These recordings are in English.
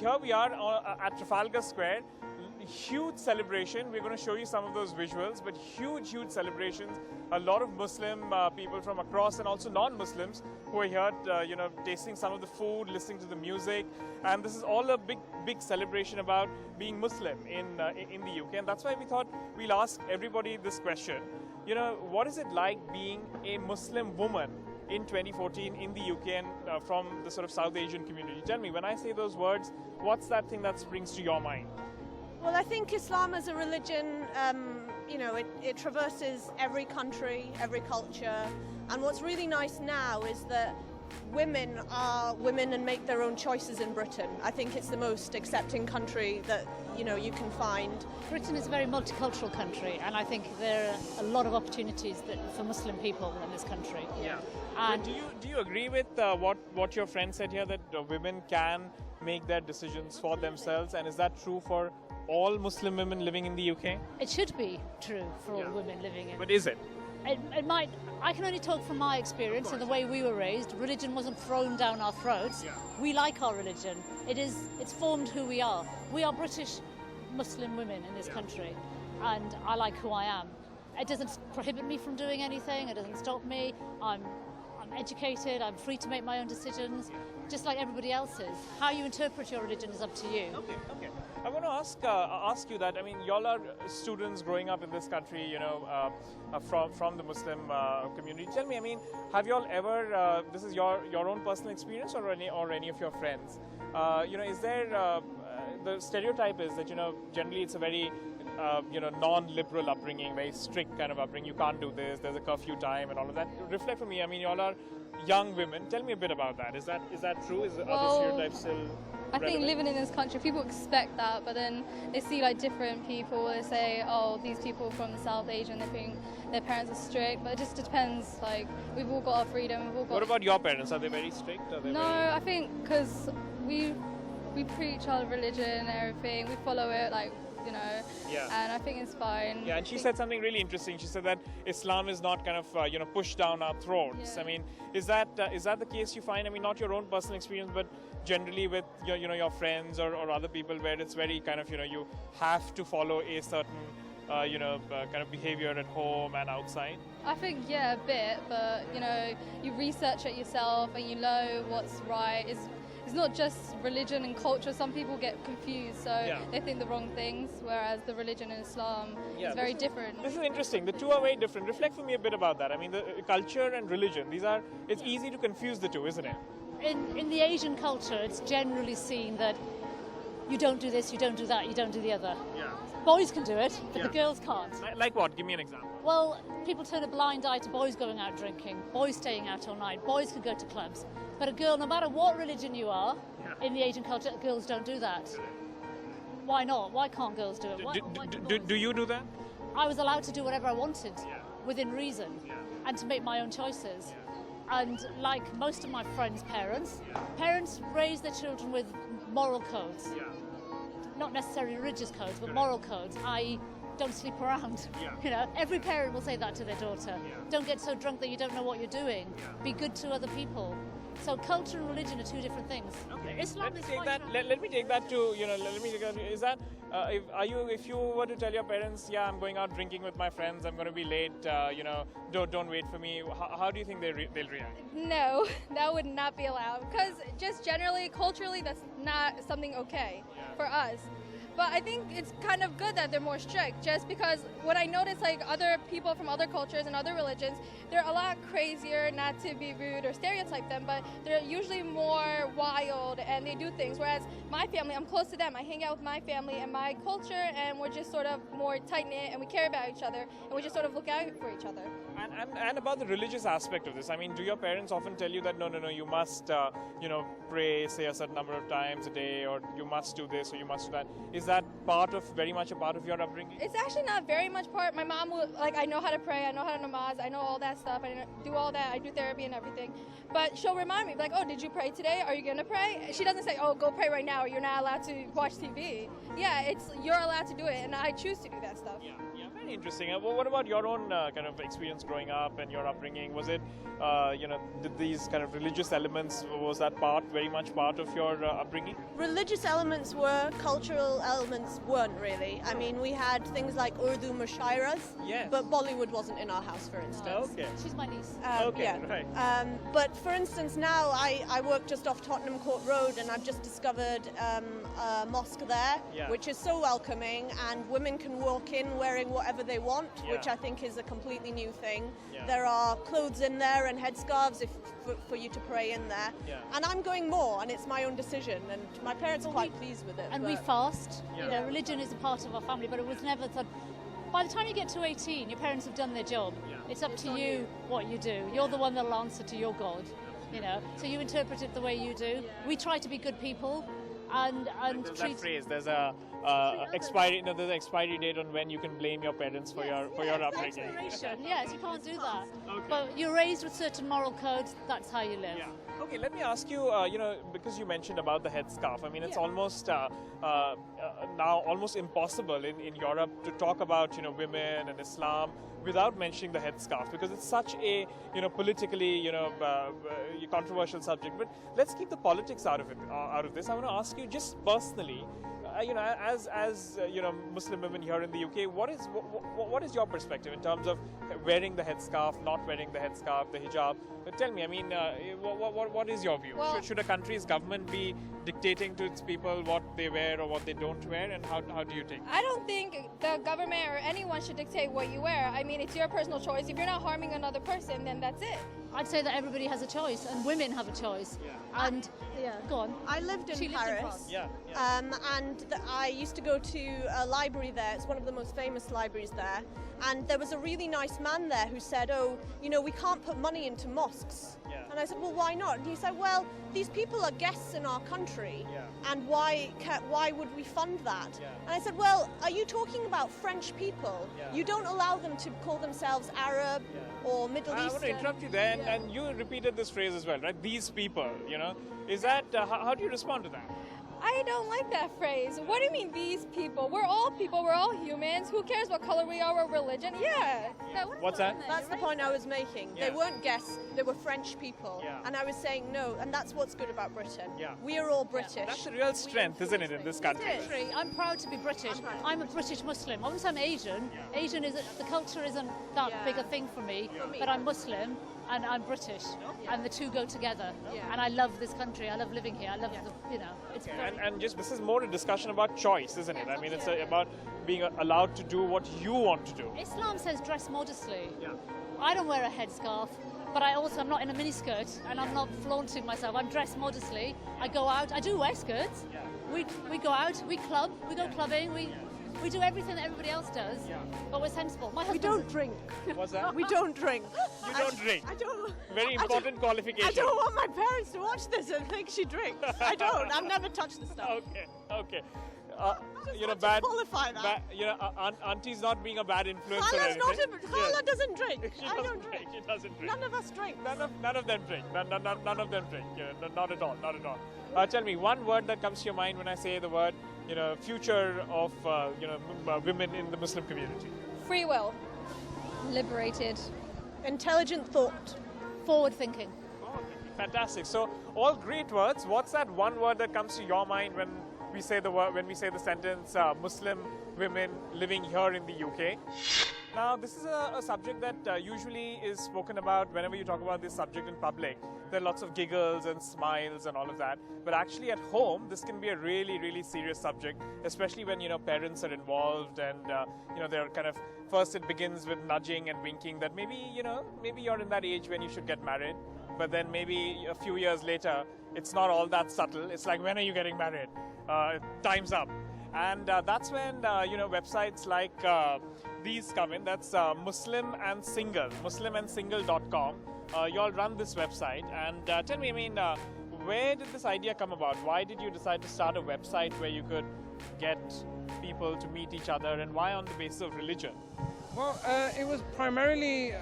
here we are at Trafalgar Square. Huge celebration. We're going to show you some of those visuals, but huge celebrations. A lot of Muslim people from across and also non-Muslims who are here, tasting some of the food, listening to the music, and this is all a big celebration about being Muslim in the UK. And that's why we thought we'll ask everybody this question. What is it like being a Muslim woman in 2014 in the UK and from the sort of South Asian community? Tell me, when I say those words, what's that thing that springs to your mind? Well, I think Islam as a religion, it traverses every country, every culture. And what's really nice now is that women are women and make their own choices in Britain. I think it's the most accepting country that, you can find. Britain is a very multicultural country, and I think there are a lot of opportunities for Muslim people in this country. Yeah. And do you agree with what your friend said here, that women can make their decisions for themselves, and is that true for all Muslim women living in the UK? It should be true for all women living in. But is it? It might. I can only talk from my experience and the way we were raised. Religion wasn't thrown down our throats. Yeah. We like our religion. It's formed who we are. We are British Muslim women in this country, and I like who I am. It doesn't prohibit me from doing anything. It doesn't stop me. I'm educated. I'm free to make my own decisions, just like everybody else is. How you interpret your religion is up to you. Okay. I want to ask you that. I mean, y'all are students growing up in this country, from the Muslim community. Tell me, I mean, have y'all ever? This is your own personal experience, or any of your friends? Is there the stereotype is that generally it's a very non-liberal upbringing, very strict kind of upbringing. You can't do this. There's a curfew time and all of that. Reflect for me. I mean, y'all are young women. Tell me a bit about that. Is that true? Are the stereotypes still I think living in this country, people expect that, but then they see like different people. They say, oh, these people from South Asia, and they think their parents are strict. But it just depends. Like, we've all got our freedom. What about your parents? Are they very strict? I think because we preach our religion and everything. We follow it, and I think it's fine. Yeah, and she said something really interesting. She said that Islam is not kind of pushed down our throats. Yeah. I mean, is that the case you find? I mean, not your own personal experience, but generally with your friends or other people, where it's very kind of you have to follow a certain kind of behavior at home and outside. I think a bit, but you research it yourself and you know what's right. It's not just religion and culture. Some people get confused, so they think the wrong things, whereas the religion in Islam is very different. This is interesting. The two are very different. Reflect for me a bit about that. I mean, the culture and religion, it's easy to confuse the two, isn't it? In the Asian culture, it's generally seen that you don't do this, you don't do that, you don't do the other. Yeah. Boys can do it, but the girls can't. Like what? Give me an example. Well, people turn a blind eye to boys going out drinking, boys staying out all night, boys can go to clubs. But a girl, no matter what religion you are, in the Asian culture, girls don't do that. Why not? Why can't girls do it? Do you do that? I was allowed to do whatever I wanted, within reason, and to make my own choices. And like most of my friends' parents raise their children with moral codes. Not necessarily religious codes, but moral codes, i.e. don't sleep around. Every parent will say that to their daughter. Don't get so drunk that you don't know what you're doing. Be good to other people. So culture and religion are two different things. Okay. Islam Let me take that to is that if you were to tell your parents, I'm going out drinking with my friends, I'm going to be late, don't wait for me, how do you think they'll react? No, that would not be allowed, because just generally, culturally, that's not something okay for us. But I think it's kind of good that they're more strict, just because what I notice, like other people from other cultures and other religions, they're a lot crazier, not to be rude or stereotype them, but they're usually more wild and they do things. Whereas my family, I'm close to them. I hang out with my family and my culture, and we're just sort of more tight-knit and we care about each other and we just sort of look out for each other. And about the religious aspect of this, I mean, do your parents often tell you that no, you must, pray, say a certain number of times a day, or you must do this or you must do that? Is that very much a part of your upbringing? It's actually not very much part. My mom will, I know how to pray, I know how to namaz, I know all that stuff, I do all that, I do therapy and everything. But she'll remind me, like, oh, did you pray today? Are you going to pray? She doesn't say, oh, go pray right now, or you're not allowed to watch TV. Yeah, you're allowed to do it, and I choose to do that stuff. Yeah, very Very interesting. What about your own kind of experience growing up and your upbringing? Was it, did these kind of religious elements, was that very much part of your upbringing? Religious elements were, cultural elements weren't really. I mean, we had things like Urdu mushairas, Yes. but Bollywood wasn't in our house, for instance. Okay. She's my niece. Okay, yeah. right. But for instance, now I work just off Tottenham Court Road, and I've just discovered a mosque there, Yeah. which is so welcoming, and women can walk in wearing whatever they want, Yeah. which I think is a completely new thing. Yeah. There are clothes in there and headscarves for you to pray in there. Yeah. And I'm going more, and it's my own decision, and my parents are quite pleased with it. And we but- fast. Yeah. You know, religion is a part of our family, but it was never thought. By the time you get to 18, your parents have done their job. Yeah. It's up to you what you do. You're the one that'll answer to your God. You know, so you interpret it the way you do. We try to be good people, and There's treat. that phrase. There's a expiry. No, there's an expiry date on when you can blame your parents for your upbringing. Expiration. Yes, you can't do that. Okay. But you're raised with certain moral codes. That's how you live. Yeah. Okay, let me ask you, because you mentioned about the headscarf, I mean, it's almost now almost impossible in Europe to talk about, women and Islam without mentioning the headscarf, because it's such a, politically, controversial subject. But let's keep the politics out of this. I want to ask you just personally, as Muslim women here in the UK, what is your perspective in terms of wearing the headscarf, not wearing the headscarf, the hijab? Tell me, I mean, what is your view? Well- Should a country's government be dictating to its people what they wear or what they don't wear, and how do you take it? I don't think the government or anyone should dictate what you wear. I mean, it's your personal choice. If you're not harming another person, then that's it. I'd say that everybody has a choice, and women have a choice. Yeah. And go on. I lived in She lived in Paris. France. Yeah. And I used to go to a library there. It's one of the most famous libraries there. And there was a really nice man there who said, we can't put money into mosques. Yeah. And I said, well, why not? And he said, well, these people are guests in our country. Yeah. And why would we fund that? Yeah. And I said, well, are you talking about French people? Yeah. You don't allow them to call themselves Arab Yeah. or Middle I want Eastern. to interrupt you there, and you repeated this phrase as well, right? These people, is that, how do you respond to that? I don't like that phrase. What do you mean, these people? We're all people. We're all humans. Who cares what color we are or religion? Yeah. What's that? That's the point I was making. Yeah. They weren't guests, they were French people. Yeah. And I was saying no, and that's what's good about Britain. Yeah. We are all British. That's a real strength, isn't it, in this country? It is. Country, I'm proud to be British. I'm a British Muslim. I wouldn't say I'm Asian. Yeah. Asian is the culture isn't that Yeah. big a thing for me, For me. but I'm Muslim and I'm British, and the two go together. Yeah. And I love this country. I love living here. I love it's very. And just this is more a discussion about choice, isn't it? I mean, it's about being allowed to do what you want to do. Islam says dress modestly. Yeah. I don't wear a headscarf, but I'm not in a miniskirt and I'm not flaunting myself. I'm dressed modestly. I go out. I do wear skirts. Yeah. We go out. We club. We go clubbing. We do everything that everybody else does. Yeah. But we're sensible. My We husband. don't drink. What's that? We don't drink. You don't drink. I don't. Very I don't- important qualification. I don't want my parents to watch this and think she drinks. I don't. I've never touched the stuff. Okay. Just want to qualify that. Auntie's not being a bad influence or Khala's anything. not Khala doesn't drink. She I doesn't don't drink. She doesn't drink. None of us drink. None of them drink. None of them drink. Not at all. Not at all. Tell me one word that comes to your mind when I say the word, future of women in the Muslim community. Free will. Liberated. Intelligent thought. Forward thinking. Oh, fantastic. So all great words. What's that one word that comes to your mind when we say the sentence Muslim women living here in the UK? Now, this is a subject that usually is spoken about whenever you talk about this subject in public. There are lots of giggles and smiles and all of that. But actually at home, this can be a really, really serious subject, especially when, parents are involved and, they're kind of, first it begins with nudging and winking that maybe you're in that age when you should get married. But then maybe a few years later, it's not all that subtle. It's like, when are you getting married? Time's up. And that's when, websites like these come in. That's Muslim and Single, muslimandsingle.com. You all run this website. And tell me, where did this idea come about? Why did you decide to start a website where you could get people to meet each other, and why on the basis of religion? Well, it was primarily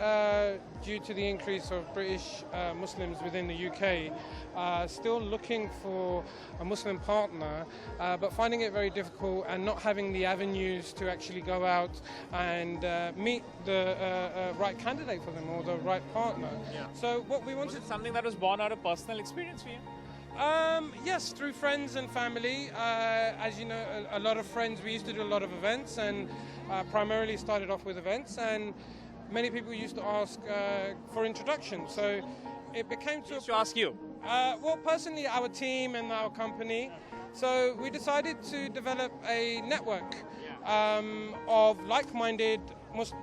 due to the increase of British Muslims within the UK, still looking for a Muslim partner, but finding it very difficult and not having the avenues to actually go out and meet the right candidate for them or the right partner. Yeah. So what we wanted... Was it something that was born out of personal experience for you? Yes, through friends and family. As you know, a lot of friends, we used to do a lot of events and primarily started off with events, and many people used to ask for introductions. So it became to ask you? Well, personally, our team and our company. So we decided to develop a network of like-minded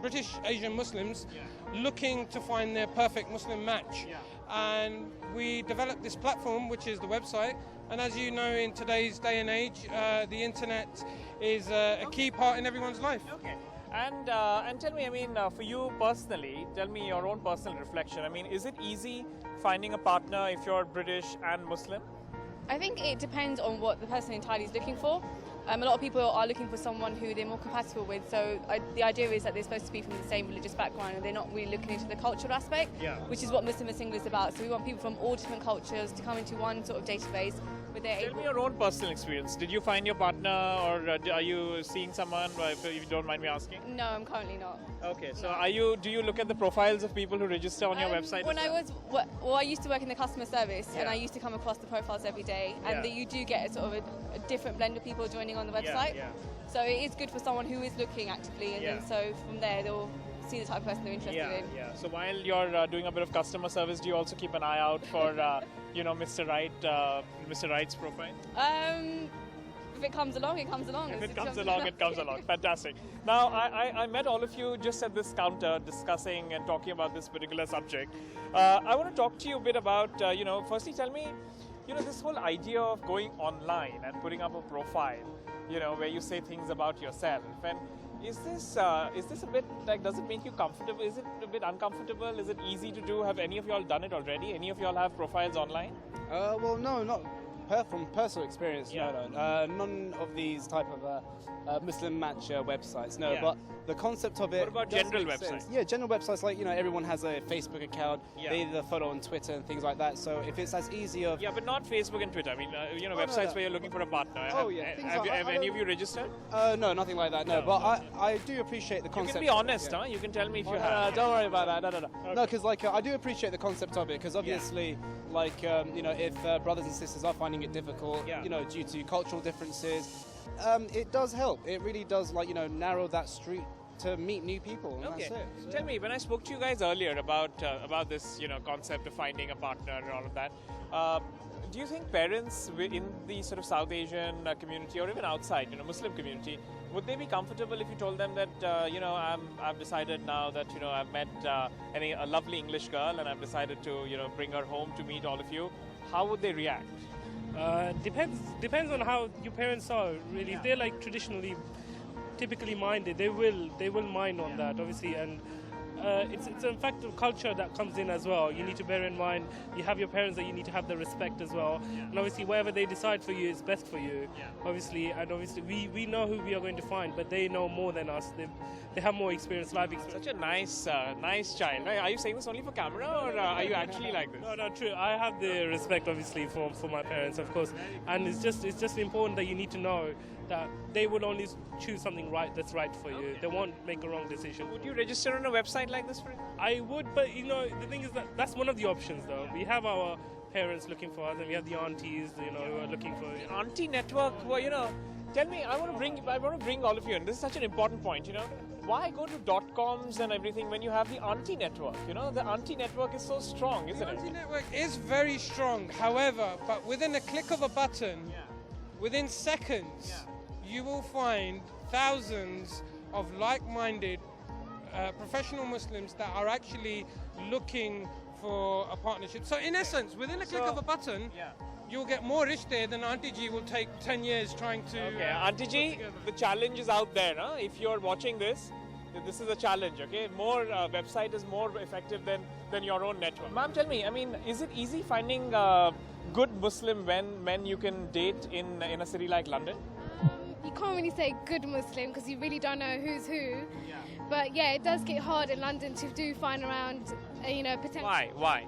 British Asian Muslims looking to find their perfect Muslim match. And we developed this platform, which is the website. And as you know, in today's day and age, the internet is a key part in everyone's life. Okay. And tell me, I mean, for you personally, tell me your own personal reflection. I mean, is it easy finding a partner if you're British and Muslim? I think it depends on what the person entirely is looking for. A lot of people are looking for someone who they're more compatible with, so the idea is that they're supposed to be from the same religious background and they're not really looking into the cultural aspect, which is what Muslim Single is about. So we want people from all different cultures to come into one sort of database where they're Tell me your own personal experience. Did you find your partner, or are you seeing someone, if you don't mind me asking? No, I'm currently not. Okay, so do you look at the profiles of people who register on your website? When I used to work in the customer service, and I used to come across the profiles every day, and you do get a sort of a different blend of people joining on the website. So it is good for someone who is looking actively, and then so from there they'll see the type of person they're interested in. Yeah. So while you're doing a bit of customer service, do you also keep an eye out for Mr. Right, Mr. Right's profile? If it comes along, it comes along. If it comes along, it comes along. Fantastic. Now, I met all of you just at this counter discussing and talking about this particular subject. I want to talk to you a bit about, firstly tell me, this whole idea of going online and putting up a profile, where you say things about yourself. And is this a bit, like, does it make you comfortable? Is it a bit uncomfortable? Is it easy to do? Have any of y'all done it already? Any of y'all have profiles online? Well, no, not from personal experience. No. None of these type of Muslim match websites. No, but the concept of it. What about general websites? Yeah, general websites, like, everyone has a Facebook account. They either follow on Twitter and things like that. So if it's as easy of but not Facebook and Twitter. I mean, websites where you're looking for a partner. Have any of you registered? No, nothing like that. No, but I do appreciate the concept. You can be honest, huh? You can tell me if you have. Don't worry about that. No, because I do appreciate the concept of it, because obviously, if brothers and sisters are finding it difficult, due to cultural differences, it does help. It really does, narrow that street to meet new people. And that's it. So, tell me, when I spoke to you guys earlier about this, concept of finding a partner and all of that, do you think parents in the sort of South Asian community, or even outside, Muslim community, would they be comfortable if you told them that, I've decided now that, I've met a lovely English girl and I've decided to, bring her home to meet all of you? How would they react? Depends on how your parents are, really. If they're like typically minded, they will mind on that, obviously, and it's a fact of culture that comes in as well. You need to bear in mind, you have your parents that you need to have the respect as well, and obviously whatever they decide for you is best for you, obviously, and obviously we know who we are going to find, but they know more than us. They have more experience, life experience. Such a nice child. Are you saying this only for camera, or are you actually like this? No, true. I have the respect, obviously, for my parents, of course, and it's just important that you need to know that they will only choose something that's right for you. They won't make a wrong decision. Would you register on a website like this for it? I would, but the thing is that's one of the options, though. We have our parents looking for us, and we have the aunties, who are looking for. Auntie network. Well, tell me. I want to bring all of you in. This is such an important point. Why go to .coms and everything when you have the auntie network? The auntie network is so strong, isn't it? The auntie network is very strong. However, but within a click of a button, within seconds, you will find thousands of like-minded professional Muslims that are actually looking for a partnership. So in essence, within a click of a button, you'll get more rishte than Auntie Ji will take 10 years trying to... Okay, Auntie Ji, the challenge is out there. Huh? If you're watching this is a challenge, okay? More website is more effective than your own network. Ma'am, tell me, I mean, is it easy finding good Muslim men you can date in a city like London? You you can't really say good Muslim because you really don't know who's who. But yeah, it does get hard in London to do find around, potential. Why?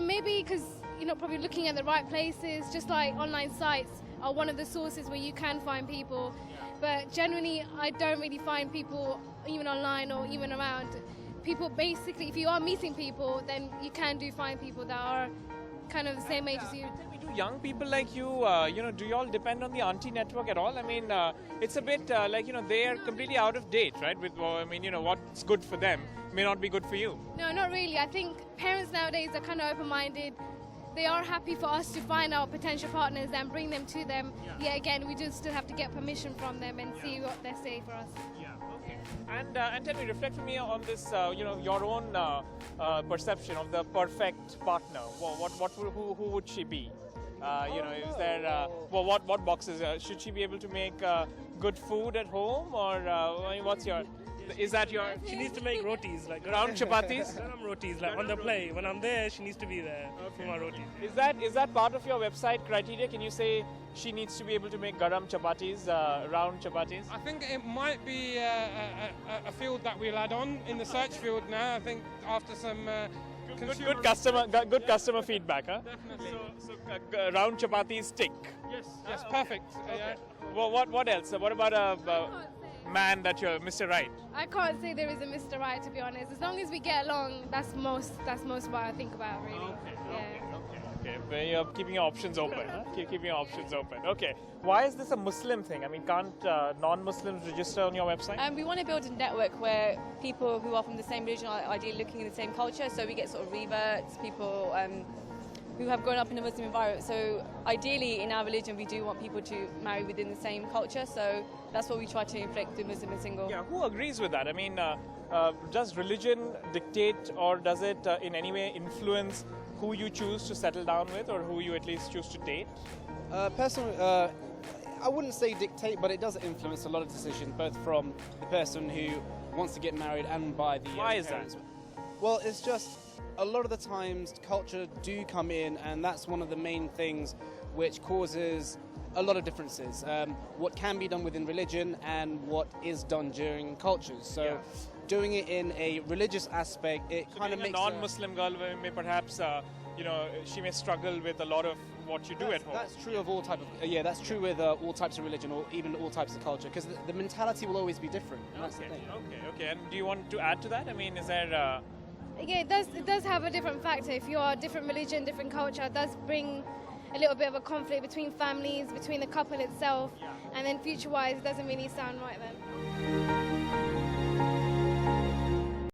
Maybe because you're not probably looking at the right places, just like online sites are one of the sources where you can find people. But generally, I don't really find people even online or even around. People basically, if you are meeting people, then you can find people that are kind of the same age as you. Do young people like you, do you all depend on the auntie network at all? I mean, it's a bit they are completely out of date, right? With, what's good for them may not be good for you. No, not really. I think parents nowadays are kind of open-minded. They are happy for us to find our potential partners and bring them to them. Yeah, again, we do still have to get permission from them and see what they say for us. Yeah, okay. And tell me, reflect with me on this, your own perception of the perfect partner. Who would she be? Is there, what boxes? Should she be able to make good food at home, or what's your? Is that your? She needs to make rotis, like round chapatis. Garam rotis, like on the play. When I'm there, she needs to be there for my rotis. Is that part of your website criteria? Can you say she needs to be able to make garam chapatis, round chapatis? I think it might be a field that we'll add on in the search field now. I think after some good customer feedback, huh? Definitely. So round chapatis stick. Yes, perfect. Okay. Well, what else? What about a man that you're Mr. Right? I can't say there is a Mr. Right, to be honest. As long as we get along, that's most what I think about, really. Okay. But you're keeping your options open, huh? Keeping your options open. Okay. Why is this a Muslim thing? I mean, can't non-Muslims register on your website? We want to build a network where people who are from the same religion are ideally looking in the same culture, so we get sort of reverts, people who have grown up in a Muslim environment. So ideally in our religion we do want people to marry within the same culture, so that's what we try to inflict with Muslim and single. Yeah, who agrees with that? I mean, does religion dictate, or does it in any way influence who you choose to settle down with, or who you at least choose to date? Personally, I wouldn't say dictate, but it does influence a lot of decisions, both from the person who wants to get married and by the Why is parents. that? Well, it's just a lot of the times culture do come in, and that's one of the main things which causes a lot of differences. What can be done within religion and what is done during cultures. So doing it in a religious aspect, it kind of makes a non-Muslim girl may perhaps, she may struggle with a lot of what you do at home. That's true of all type of that's true with all types of religion, or even all types of culture, because the mentality will always be different. That's the thing. Okay. And do you want to add to that? I mean, is there? Yeah, it does have a different factor. If you are a different religion, different culture, it does bring a little bit of a conflict between families, between the couple itself, and then future-wise, it doesn't really sound right then.